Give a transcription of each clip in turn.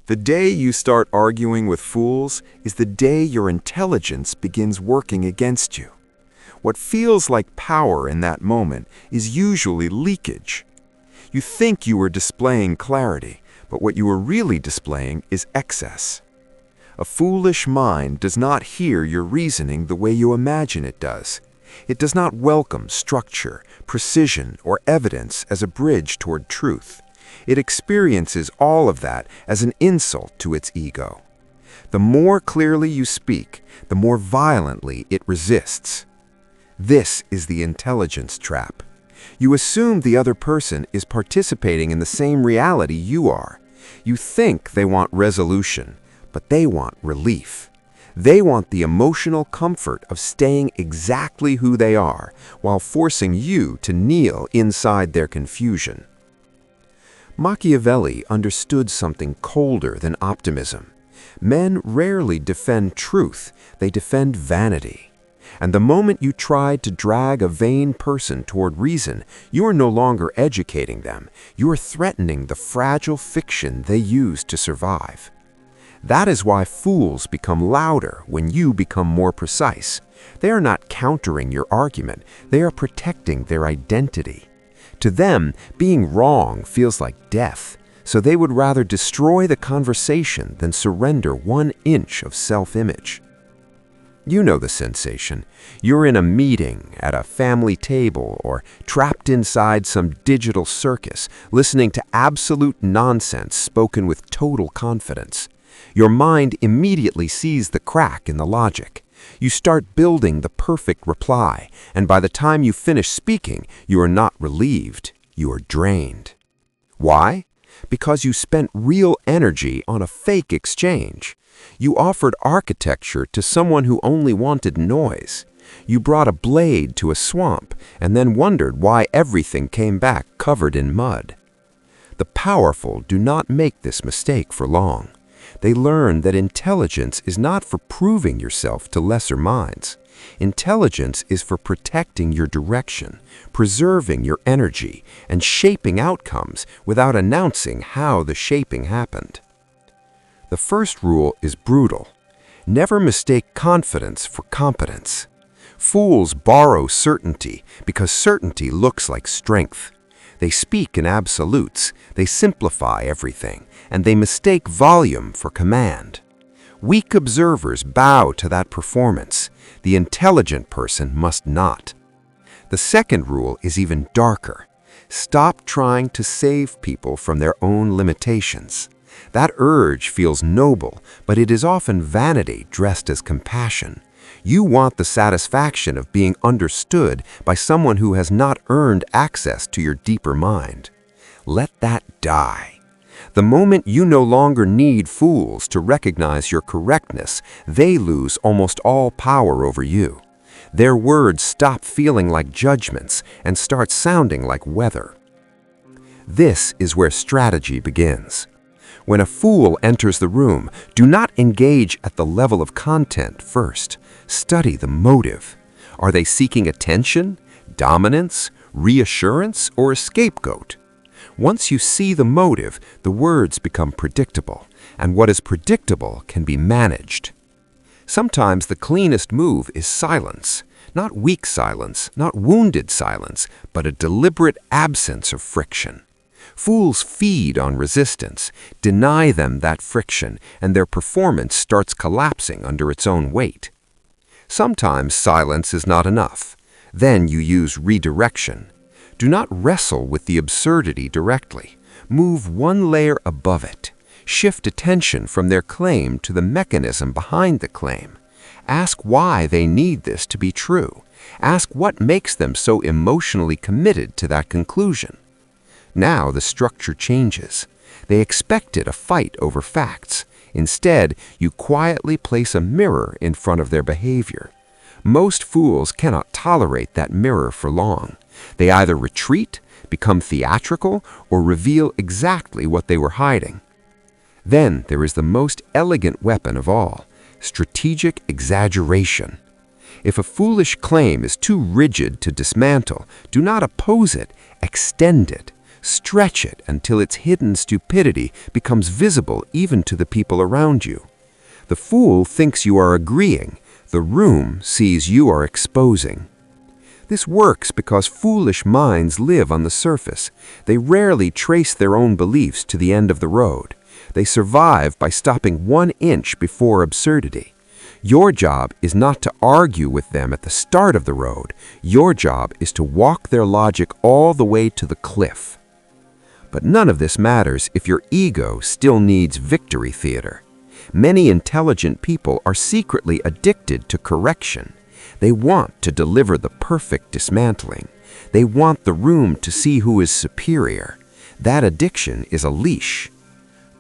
The day you start arguing with fools is the day your intelligence begins working against you. What feels like power in that moment is usually leakage. You think you are displaying clarity, but what you are really displaying is excess. A foolish mind does not hear your reasoning the way you imagine it does. It does not welcome structure, precision, or evidence as a bridge toward truth. It experiences all of that as an insult to its ego. The more clearly you speak, the more violently it resists. This is the intelligence trap. You assume the other person is participating in the same reality you are. You think they want resolution, but they want relief. They want the emotional comfort of staying exactly who they are, while forcing you to kneel inside their confusion. Machiavelli understood something colder than optimism. Men rarely defend truth, they defend vanity. And the moment you try to drag a vain person toward reason, you are no longer educating them. You are threatening the fragile fiction they use to survive. That is why fools become louder when you become more precise. They are not countering your argument, they are protecting their identity. To them, being wrong feels like death, so they would rather destroy the conversation than surrender 1 inch of self-image. You know the sensation. You're in a meeting, at a family table, or trapped inside some digital circus, listening to absolute nonsense spoken with total confidence. Your mind immediately sees the crack in the logic. You start building the perfect reply, and by the time you finish speaking, you are not relieved, you are drained. Why? Because you spent real energy on a fake exchange. You offered architecture to someone who only wanted noise. You brought a blade to a swamp and then wondered why everything came back covered in mud. The powerful do not make this mistake for long. They learn that intelligence is not for proving yourself to lesser minds. Intelligence is for protecting your direction, preserving your energy, and shaping outcomes without announcing how the shaping happened. The first rule is brutal. Never mistake confidence for competence. Fools borrow certainty because certainty looks like strength. They speak in absolutes, they simplify everything, and they mistake volume for command. Weak observers bow to that performance. The intelligent person must not. The second rule is even darker. Stop trying to save people from their own limitations. That urge feels noble, but it is often vanity dressed as compassion. You want the satisfaction of being understood by someone who has not earned access to your deeper mind. Let that die. The moment you no longer need fools to recognize your correctness, they lose almost all power over you. Their words stop feeling like judgments and start sounding like weather. This is where strategy begins. When a fool enters the room, do not engage at the level of content first. Study the motive. Are they seeking attention, dominance, reassurance, or a scapegoat? Once you see the motive, the words become predictable, and what is predictable can be managed. Sometimes the cleanest move is silence. Not weak silence, not wounded silence, but a deliberate absence of friction. Fools feed on resistance, deny them that friction, and their performance starts collapsing under its own weight. Sometimes silence is not enough. Then you use redirection. Do not wrestle with the absurdity directly. Move 1 layer above it. Shift attention from their claim to the mechanism behind the claim. Ask why they need this to be true. Ask what makes them so emotionally committed to that conclusion. Now the structure changes. They expected a fight over facts. Instead, you quietly place a mirror in front of their behavior. Most fools cannot tolerate that mirror for long. They either retreat, become theatrical, or reveal exactly what they were hiding. Then there is the most elegant weapon of all, strategic exaggeration. If a foolish claim is too rigid to dismantle, do not oppose it, extend it. Stretch it until its hidden stupidity becomes visible even to the people around you. The fool thinks you are agreeing. The room sees you are exposing. This works because foolish minds live on the surface. They rarely trace their own beliefs to the end of the road. They survive by stopping 1 inch before absurdity. Your job is not to argue with them at the start of the road. Your job is to walk their logic all the way to the cliff. But none of this matters if your ego still needs victory theater. Many intelligent people are secretly addicted to correction. They want to deliver the perfect dismantling. They want the room to see who is superior. That addiction is a leash.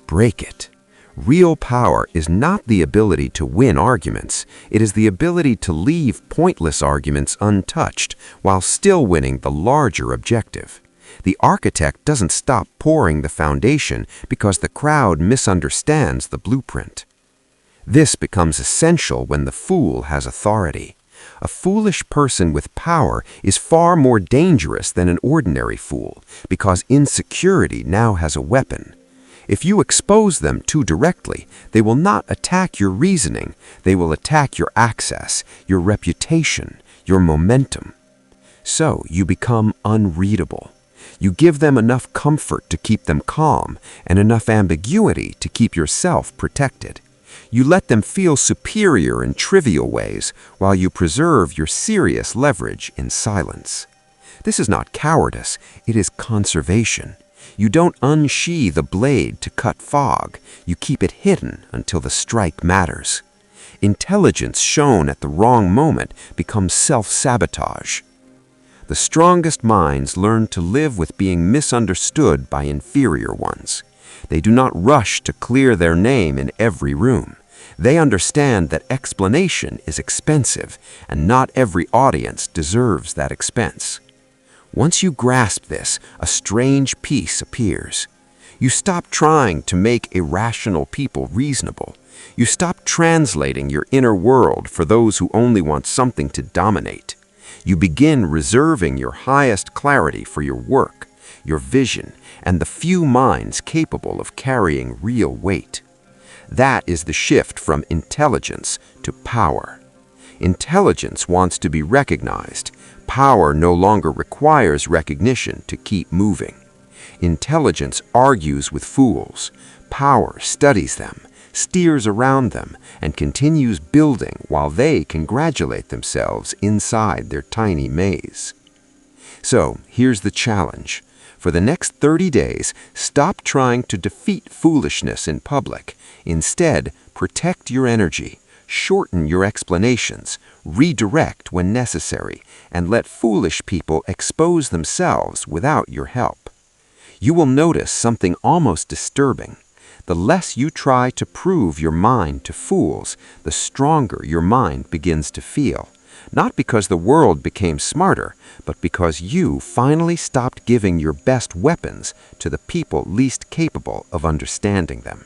Break it. Real power is not the ability to win arguments. It is the ability to leave pointless arguments untouched while still winning the larger objective. The architect doesn't stop pouring the foundation because the crowd misunderstands the blueprint. This becomes essential when the fool has authority. A foolish person with power is far more dangerous than an ordinary fool because insecurity now has a weapon. If you expose them too directly, they will not attack your reasoning. They will attack your access, your reputation, your momentum. So you become unreadable. You give them enough comfort to keep them calm and enough ambiguity to keep yourself protected. You let them feel superior in trivial ways while you preserve your serious leverage in silence. This is not cowardice, it is conservation. You don't unsheathe the blade to cut fog. You keep it hidden until the strike matters. Intelligence shown at the wrong moment becomes self-sabotage. The strongest minds learn to live with being misunderstood by inferior ones. They do not rush to clear their name in every room. They understand that explanation is expensive, and not every audience deserves that expense. Once you grasp this, a strange peace appears. You stop trying to make irrational people reasonable. You stop translating your inner world for those who only want something to dominate. You begin reserving your highest clarity for your work, your vision, and the few minds capable of carrying real weight. That is the shift from intelligence to power. Intelligence wants to be recognized. Power no longer requires recognition to keep moving. Intelligence argues with fools. Power studies them, steers around them, and continues building while they congratulate themselves inside their tiny maze. So, here's the challenge. For the next 30 days, stop trying to defeat foolishness in public. Instead, protect your energy, shorten your explanations, redirect when necessary, and let foolish people expose themselves without your help. You will notice something almost disturbing. The less you try to prove your mind to fools, the stronger your mind begins to feel. Not because the world became smarter, but because you finally stopped giving your best weapons to the people least capable of understanding them.